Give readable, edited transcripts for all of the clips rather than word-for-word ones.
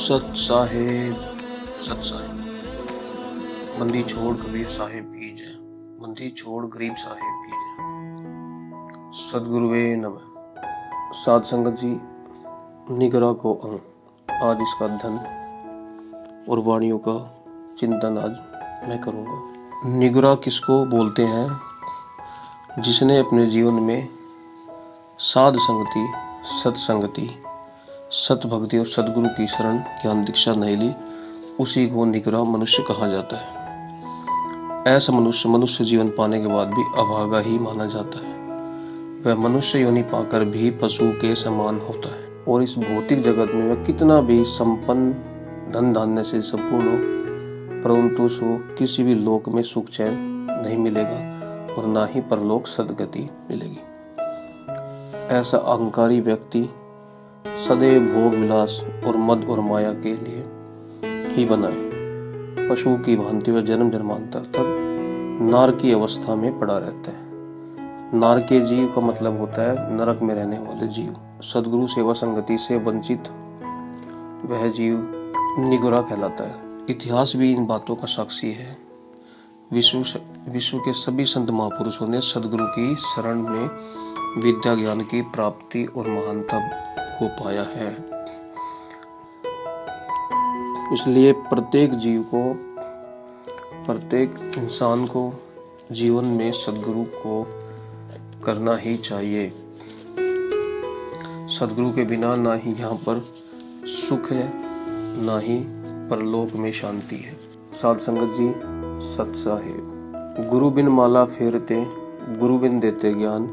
सत साहेब, सत साहेब। बंदी छोड़ कबीर साहेब की जय, बंदी छोड़ गरीब साहेब की जय। सदगुरुवे नमः। साध संगत जी, निगरा को अंग आज इसका धन और वाणियों का चिंतन आज मैं करूंगा। निगरा किसको बोलते हैं? जिसने अपने जीवन में साध संगति, सत्संगति, सतभक्ति और सदगुरु की शरण ज्ञान दीक्षा नहीं ली, उसी को निगरा मनुष्य कहा जाता है। ऐसा मनुष्य जीवन पाने के बाद भी अभागा ही माना जाता है। वह मनुष्य योनि पाकर भी पशु के समान होता है और इस भौतिक जगत में वह कितना भी संपन्न धन धान्य से संपूर्ण हो, परंतु उसको किसी भी लोक में सुख चैन नहीं मिलेगा और ना ही परलोक सदगति मिलेगी। ऐसा अहंकारी व्यक्ति सदैव भोग विलास और मद और माया के लिए ही बना है। पशु की भांति वह जन्म जन्मांतर तक नार की अवस्था में पड़ा रहता है। नार के जीव का मतलब होता है नरक में रहने वाले जीव। सदगुरु सेवा संगति से वंचित वह जीव निगुरा कहलाता है। इतिहास भी इन बातों का साक्षी है। विश्व के सभी संत महापुरुषों ने सदगुरु की शरण में विद्या ज्ञान की प्राप्ति और महानता को पाया है। इसलिए प्रत्येक जीव को, प्रत्येक इंसान को जीवन में सदगुरु को करना ही चाहिए। सदगुरु के बिना ना ही यहाँ पर सुख है, ना ही परलोक में शांति है। साध संगत जी, सत साहेब। गुरु बिन माला फेरते, गुरु बिन देते ज्ञान,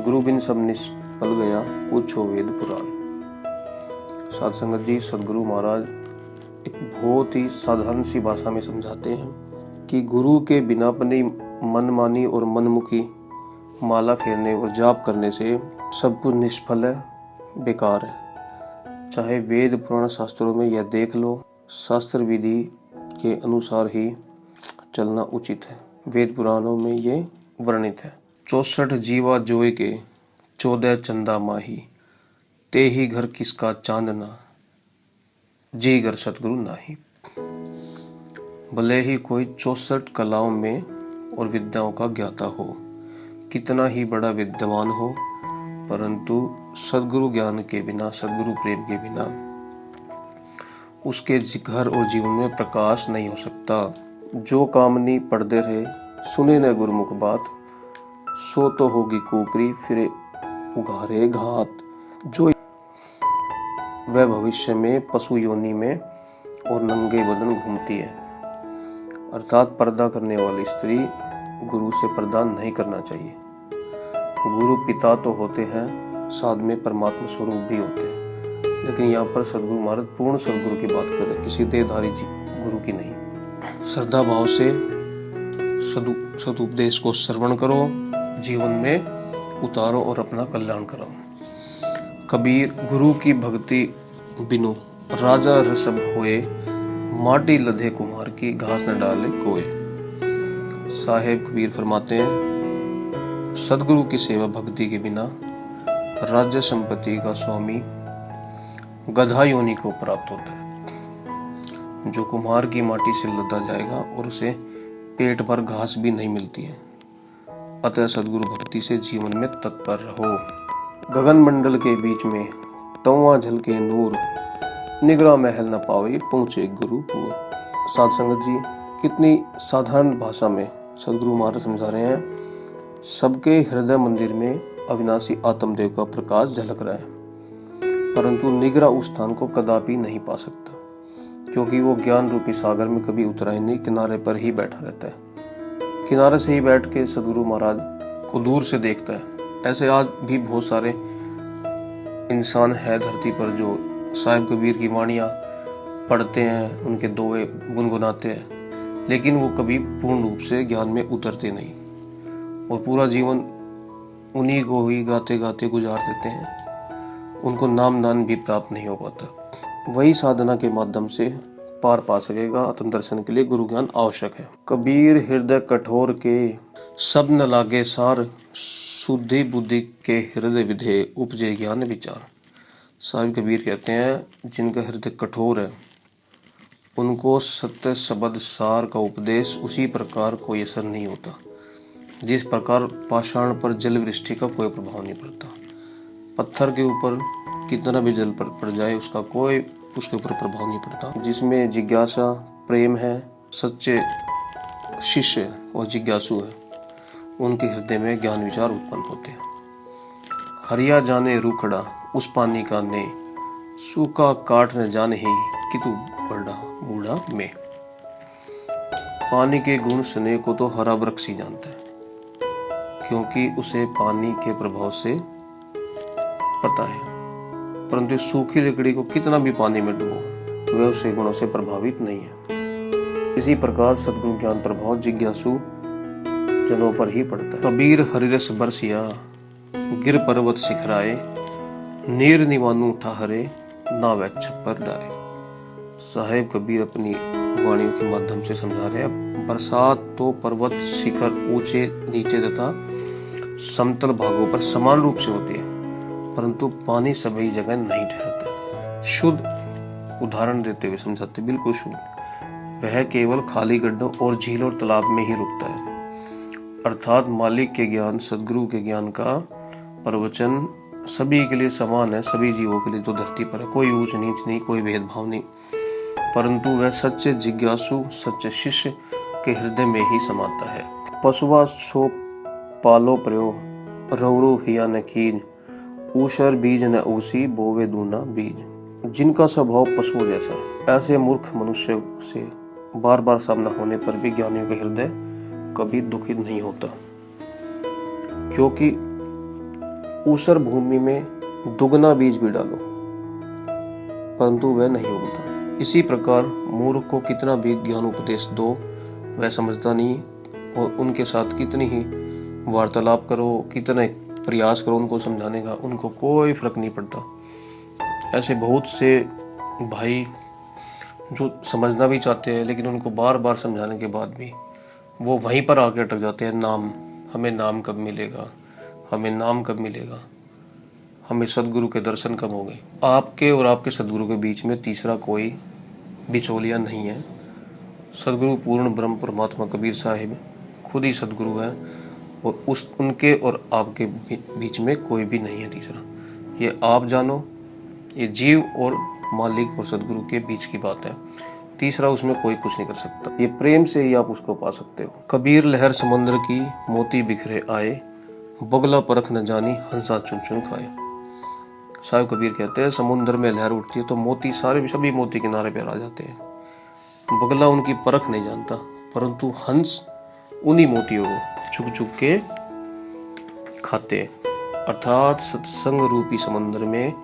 गुरु बिन सब निष्फल गया, पूछो वेद पुराण। साध संगत जी, सदगुरु महाराज एक बहुत ही साधारण सी भाषा में समझाते हैं कि गुरु के बिना अपनी मनमानी और मनमुखी माला फेरने और जाप करने से सब कुछ निष्फल है, बेकार है। चाहे वेद पुराण शास्त्रों में यह देख लो, शास्त्र विधि के अनुसार ही चलना उचित है। वेद पुराणों में ये वर्णित है। 64 जीवा जोय के 14 चंदा माही, ते ही घर किसका चांदना, जी घर सतगुरु नाही। भले ही कोई 64 कलाओं में और विद्याओं का ज्ञाता हो, कितना ही बड़ा विद्वान हो, परंतु सदगुरु ज्ञान के बिना, सदगुरु प्रेम के बिना उसके घर और जीवन में प्रकाश नहीं हो सकता। जो कामनी पढ़ते रहे, सुने न गुरुमुख बात, सो तो होगी कुकरी, फिर उघारे घात। जो वह भविष्य में पशु योनि में और नंगे बदन घूमती है। अर्थात पर्दा करने वाली स्त्री गुरु से पर्दा नहीं करना चाहिए। गुरु पिता तो होते हैं, साथ में परमात्मा स्वरूप भी होते हैं, लेकिन यहाँ पर सदगुरु महाराज पूर्ण सदगुरु की बात कर रहे हैं, किसी देहधारी गुरु की नहीं। श्रद्धा भाव से सदुपदेश को श्रवण करो, जीवन में उतारो और अपना कल्याण करो। कबीर, गुरु की भक्ति बिनु राजा ऋषभ होए, माटी लधे कुम्हार की, घास न डाले कोय। साहेब कबीर फरमाते हैं, सदगुरु की सेवा भक्ति के बिना राज्य संपत्ति का स्वामी गधा योनि को प्राप्त होता है। जो कुम्हार की माटी से लदा जाएगा और उसे पेट भर घास भी नहीं मिलती है। अतः सदगुरु भक्ति से जीवन में तत्पर रहो। गगन मंडल के बीच में तौवा झलके नूर, निगरा महल न पावे, पहुंचे गुरुपुर। साध संगत जी, कितनी साधारण भाषा में सदगुरु महाराज समझा रहे हैं। सबके हृदय मंदिर में अविनाशी आत्मदेव का प्रकाश झलक रहा है, परंतु निगरा उस स्थान को कदापि नहीं पा सकता, क्योंकि वो ज्ञान रूपी सागर में कभी उतरा ही नहीं, किनारे पर ही बैठा रहता है। किनारे से ही बैठ के सदगुरु महाराज को दूर से देखता है। ऐसे आज भी बहुत सारे इंसान है धरती पर जो साहिब कबीर की वाणियाँ पढ़ते हैं, उनके दोहे गुनगुनाते हैं, लेकिन वो कभी पूर्ण रूप से ज्ञान में उतरते नहीं और पूरा जीवन उन्हीं को ही गाते गाते गुजार देते हैं। उनको नाम दान भी प्राप्त नहीं हो पाता। वही साधना के माध्यम से पार पा सकेगा। आत्म दर्शन के लिए गुरु ज्ञान आवश्यक है। कबीर हृदय कठोर के, सब न लागे सार, शुद्धि बुद्धि के हृदय विधे, उपजे ज्ञान विचार। साहिब कबीर कहते हैं जिनका हृदय कठोर है उनको सत्य शब्द सार का उपदेश उसी प्रकार कोई असर नहीं होता जिस प्रकार पाषाण पर जल वृष्टि का कोई प्रभाव नहीं पड़ता। पत्थर के ऊपर कितना भी जल पड़ जाए उसका कोई उसके ऊपर प्रभाव नहीं पड़ता। जिसमें जिज्ञासा प्रेम है, सच्चे शिष्य और जिज्ञासु है, उनके हृदय में ज्ञान विचार उत्पन्न होते हैं। हरिया जाने रूखड़ा उस पानी का ने, सूखा काट न जाने ही कि तू बड़ा बूढ़ा में। पानी के गुण स्नेह को तो हरा वृक्ष ही जानता है, क्योंकि उसे पानी के प्रभाव से पता है। परंतु सूखी लकड़ी को कितना भी पानी में डुबो वह उसके गुणों से प्रभावित नहीं है। इसी प्रकार सद्गुरु ज्ञान प्रभाव जिज्ञासु जनों पर ही पड़ता है। कबीर हरिरस बरसिया गिर पर्वत सिखराए, नीर निवानु ठहरे ना वह छप्पर डाए। साहेब कबीर अपनी वाणियों के माध्यम से समझा रहे हैं बरसात तो पर्वत शिखर ऊंचे नीचे तथा समतल भागों पर समान रूप से होती है, परंतु पानी सभी जगह नहीं ठहरता। शुद्ध उदाहरण देते हुए समझाते बिल्कुल शुद्ध, वह केवल खाली गड्ढों और झील और तालाब में ही रुकता है। अर्थात मालिक के ज्ञान सद्गुरु के ज्ञान का प्रवचन सभी के लिए समान है। सभी जीवों के लिए जो धरती पर है, कोई ऊंच नीच नहीं, कोई भेदभाव नहीं, परंतु वह सच्चे जिज्ञासु सच्चे शिष्य के हृदय में ही समाता है। पशुआ सो पालो प्रयो रौरो हिया न कीज, ऊषर बीज न ऊसी बोवे दूना बीज। जिनका स्वभाव पशुओं जैसा है, ऐसे मूर्ख मनुष्य से बार बार सामना होने पर भी ज्ञानियों का हृदय कभी दुखित नहीं होता, क्योंकि ऊसर भूमि में दुगना बीज भी डालो परंतु वह नहीं उगता। इसी प्रकार मूर्ख को कितना भी ज्ञान उपदेश दो वह समझता नहीं, और उनके साथ कितनी ही वार्तालाप करो, कितना प्रयास करो उनको समझाने का, उनको कोई फर्क नहीं पड़ता। ऐसे बहुत से भाई जो समझना भी चाहते हैं लेकिन उनको बार बार समझाने के बाद भी वो वहीं पर आके अटक जाते हैं। हमें नाम कब मिलेगा, हमें नाम कब मिलेगा, हमें सद्गुरु के दर्शन कब होंगे। आपके और आपके सद्गुरु के बीच में तीसरा कोई बिचौलिया नहीं है। सद्गुरु पूर्ण ब्रह्म परमात्मा कबीर साहिब खुद ही सद्गुरु है, और उनके और आपके बीच में कोई भी नहीं है तीसरा। ये आप जानो, ये जीव और मालिक और सद्गुरु के बीच की बात है। तीसरा उसमें कोई कुछ नहीं कर सकता। ये प्रेम से ही आप उसको पा सकते हो। कबीर लहर समुद्र की मोती बिखरे आए, बगला परख न जानी हंसा चुन चुन खाए। साहिब कबीर कहते हैं समुद्र में लहर उठती है तो मोती सभी मोती किनारे पर आ जाते हैं। बगला उनकी परख नहीं जानता, परंतु हंस उन्हीं मोतियों को छुप छुप के खाते। अर्थात सत्संग रूपी समुद्र में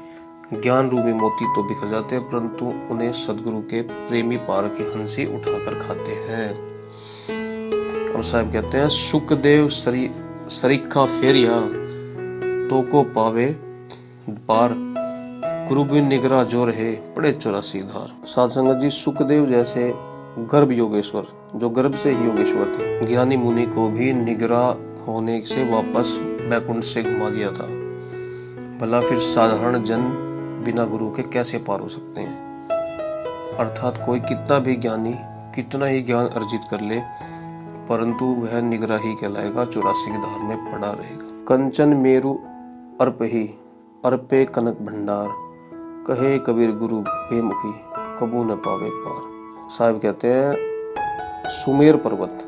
ज्ञान रूपी मोती तो बिखर जाते हैं, परंतु उन्हें सद्गुरु के प्रेमी पार के हंसी उठाकर खाते हैं। और साहब कहते हैं सुखदेव सरीखा फेरिया तो को पावे पार, गुरु बिन निगरा जो रहे पड़े 84 धार। साध संगत जी, सुखदेव जैसे गर्भ योगेश्वर जो गर्भ से ही योगेश्वर थे, ज्ञानी मुनि को भी निगरा होने से वापस बैकुंठ से घुमा दिया था। भला फिर साधारण जन बिना गुरु के कैसे पार हो सकते हैं। अर्थात कोई कितना भी ज्ञानी कितना ही ज्ञान अर्जित कर ले, परंतु वह निगरा ही कहलाएगा, 84 की धार में पड़ा रहेगा। कंचन मेरु अर्प ही अर्पे कनक भंडार, कहे कबीर गुरु बेमुखी कबू न पावे पार। साहिब कहते हैं सुमेर पर्वत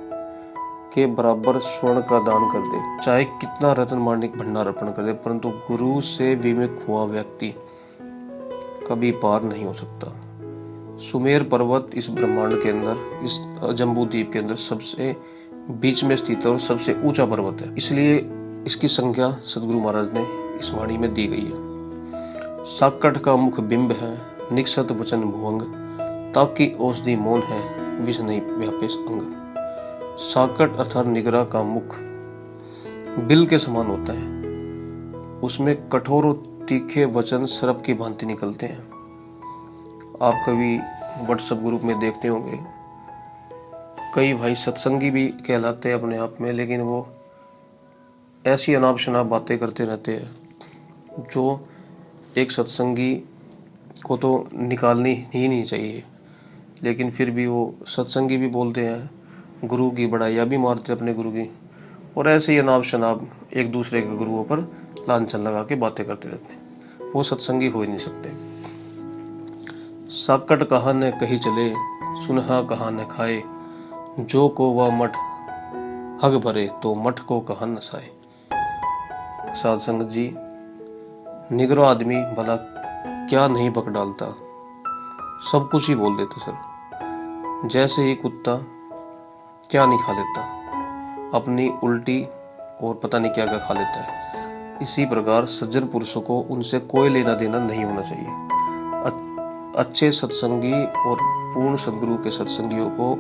के बराबर स्वर्ण का दान कर दे, चाहे कितना रत्न माणिक भंडार अर्पण कर दे, परंतु गुरु से विमुख हुआ व्यक्ति कभी पार नहीं हो सकता। सुमेर पर्वत इस ब्रह्मांड के अंदर, इस जम्बू द्वीप के अंदर सबसे बीच में स्थित है और सबसे ऊंचा पर्वत है, इसलिए इसकी संख्या सतगुरु महाराज ने इस वाणी में दी गई है। साकट का मुख बिंब है, निक्षत वचन भुवंग, ताकि औषधि मौन है, विष नहीं व्यापे अंग। साकट अर्थात निगरा का मुख बिल के समान होता है, उसमें कठोर और तीखे वचन सर्प की भांति निकलते हैं। आप कभी व्हाट्सएप ग्रुप में देखते होंगे, कई भाई सत्संगी भी कहलाते हैं अपने आप में, लेकिन वो ऐसी अनाप शनाप बातें करते रहते हैं जो एक सत्संगी को तो निकालनी ही नहीं चाहिए, लेकिन फिर भी वो सत्संगी भी बोलते हैं, गुरु की बड़ाइयाँ भी मारते अपने गुरु की, और ऐसे ही अनाप शनाप एक दूसरे के गुरुओं पर लांछन लगा के बातें करते रहते हैं। वो सत्संगी हो ही नहीं सकते। साकट कहा न कही चले, सुनहा कहा न खाए, जो को वह मठ हग भरे, तो मठ को कहा न साए। साध संगत जी, निगरो आदमी भला क्या नहीं पक डालता, सब कुछ ही बोल देता सर। जैसे ही कुत्ता क्या नहीं खा लेता, अपनी उल्टी और पता नहीं क्या क्या खा लेता है, इसी प्रकार सज्जन पुरुषों को उनसे कोई लेना देना नहीं होना चाहिए। अच्छे सत्संगी और पूर्ण सदगुरु के सत्संगियों को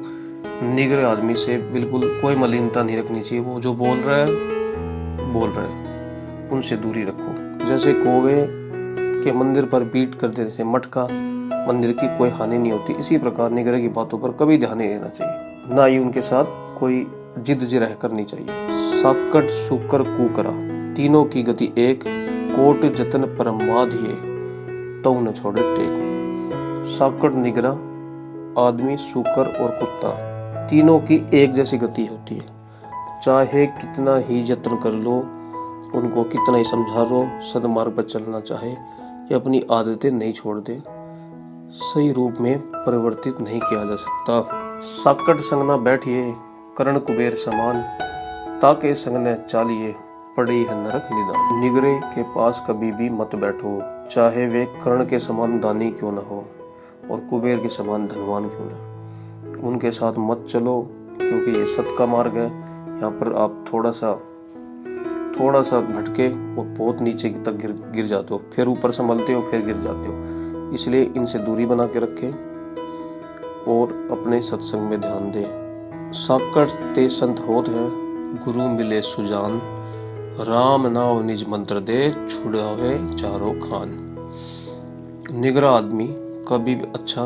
निग्र आदमी से बिल्कुल कोई मलिनता नहीं रखनी चाहिए। वो जो बोल रहा है उनसे दूरी रखो। जैसे कौवे के मंदिर पर बीट कर देने से मटका मंदिर की कोई हानि नहीं होती, इसी प्रकार निग्रह की बातों पर कभी ध्यान नहीं देना चाहिए, ना ही उनके साथ कोई जिद जिरह करनी चाहिए। साकट सुकर कुकरा, तीनों की गति एक, कोट जतन परमाद ये, तो न छोड़े टेक। साकट निग्रह आदमी, सुकर और कुत्ता तीनों की एक जैसी गति होती है। चाहे कितना ही यत्न कर लो, उनको कितना ही समझा लो, सदमार्ग पर चलना चाहे या अपनी आदतें नहीं छोड़ दे, सही रूप में परिवर्तित नहीं किया जा सकता। साकट संग न बैठिए, करण कुबेर समान, ताके संग न चालिए, पड़ी है नरक निदान। निगरे के पास कभी भी मत बैठो, चाहे वे कर्ण के समान दानी क्यों न हो और कुबेर के समान धनवान क्यों न। उनके साथ मत चलो, क्योंकि ये सत का मार्ग है। यहाँ पर आप थोड़ा सा भटके और बहुत नीचे तक गिर जाते हो, फिर ऊपर संभलते हो, फिर गिर जाते हो। इसलिए इनसे दूरी बना के रखें और अपने सत्संग में ध्यान दें। साकट ते संत होत है, गुरु मिले सुजान, राम नाम निज मंत्र दे, छुड़ावे चारों खान। निगरा आदमी कभी भी अच्छा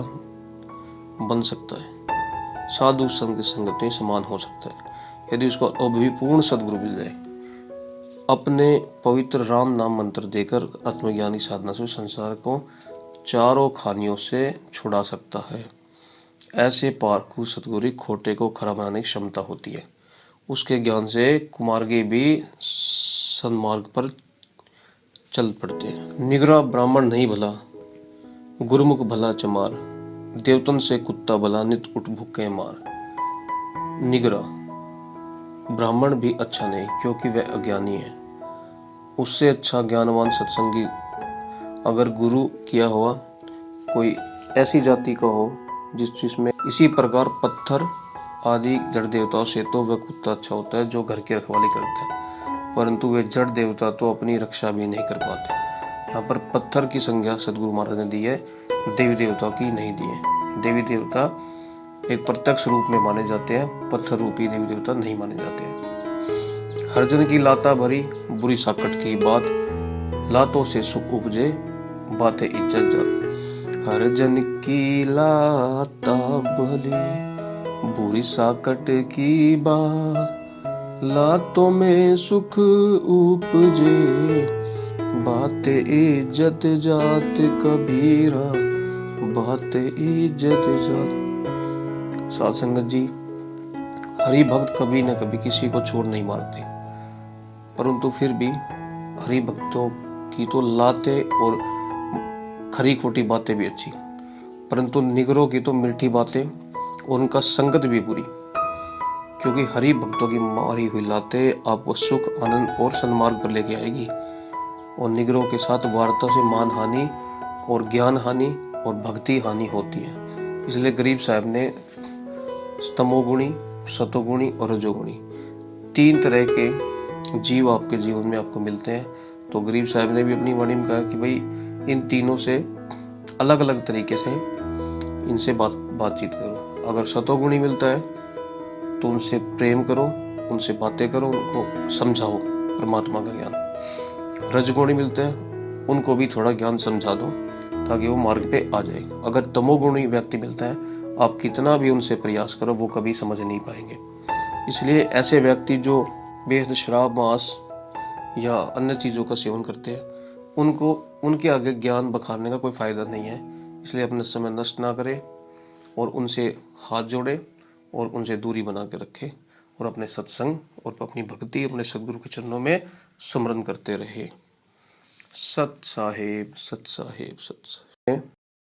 बन सकता है, साधु संग संगत में समान हो सकता है, यदि उसको अभिपूर्ण सद्गुरु मिल जाए। अपने पवित्र राम नाम मंत्र देकर आत्मज्ञानी साधना से संसार को चारों खानियों से छुड़ा सकता है। ऐसे पारखू सतगुरु खोटे को खरा बनाने की क्षमता होती है। उसके ज्ञान से कुमार्गी भी सन्मार्ग पर चल पड़ते हैं। निगरा ब्राह्मण नहीं भला, गुरुमुख भला चमार, देवतन से कुत्ता भला, नित उठ भूखे मार। निगरा ब्राह्मण भी अच्छा नहीं, क्योंकि वह अज्ञानी है। उससे अच्छा ज्ञानवान सत्संगी अगर गुरु किया हुआ कोई ऐसी जाति का हो जिसमें इसी प्रकार पत्थर आदि जड़ देवताओं से, तो वह कुत्ता अच्छा होता है जो घर की रखवाली करता है, परंतु वे जड़ देवता तो अपनी रक्षा भी नहीं कर पाते। यहाँ पर पत्थर की संज्ञा सदगुरु महाराज ने दी है, देवी देवता की नहीं दी है। देवी देवता एक प्रत्यक्ष रूप में माने जाते हैं, पत्थर रूपी देवी देवता नहीं माने जाते हैं। हरजन की लाता भरी, बुरी साकट की बात, लातों से सुख उपजे, बातें इज्जत जा। हरजन की लाता भरी, बुरी साकट की बात, लातों में सुख उपजे, बातें इज्जत जात। कबीरा बातें इज्जत जात। साध संगत जी, हरि भक्त कभी न कभी किसी को छोड़ नहीं मारते, परंतु फिर भी हरि भक्तों की तो लाते और खरी खोटी बातें भी अच्छी, परंतु निगरों की तो मीठी बातें और उनका संगत भी बुरी, क्योंकि हरि भक्तों की मारी हुई लातें आपको सुख आनंद और सन्मार्ग पर लेके आएगी, और निगरों के साथ वार्ता से मान हानि और ज्ञान हानि और भक्ति हानि होती है। इसलिए गरीब साहब ने तमोगुणी, सतोगुणी और रजोगुणी 3 तरह के जीव आपके जीवन में आपको मिलते हैं। तो गरीब साहब ने भी अपनी वाणी में कहा कि भाई इन तीनों से अलग अलग तरीके से इनसे बातचीत करो। अगर सतोगुणी मिलता है तो उनसे प्रेम करो, उनसे बातें करो, उनको समझाओ परमात्मा का ज्ञान। रजगुणी मिलता है, उनको भी थोड़ा ज्ञान समझा दो ताकि वो मार्ग पे आ जाए। अगर तमोगुणी व्यक्ति मिलता है, आप कितना भी उनसे प्रयास करो वो कभी समझ नहीं पाएंगे। इसलिए ऐसे व्यक्ति जो बेहद शराब, मांस या अन्य चीज़ों का सेवन करते हैं, उनको उनके आगे ज्ञान बखारने का कोई फायदा नहीं है। इसलिए अपना समय नष्ट ना करें और उनसे हाथ जोड़े और उनसे दूरी बना के रखें और अपने सत्संग और अपनी भक्ति अपने सदगुरु के चरणों में सुमरन करते रहे। सत साहेब, सत साहेब, सत साहेब।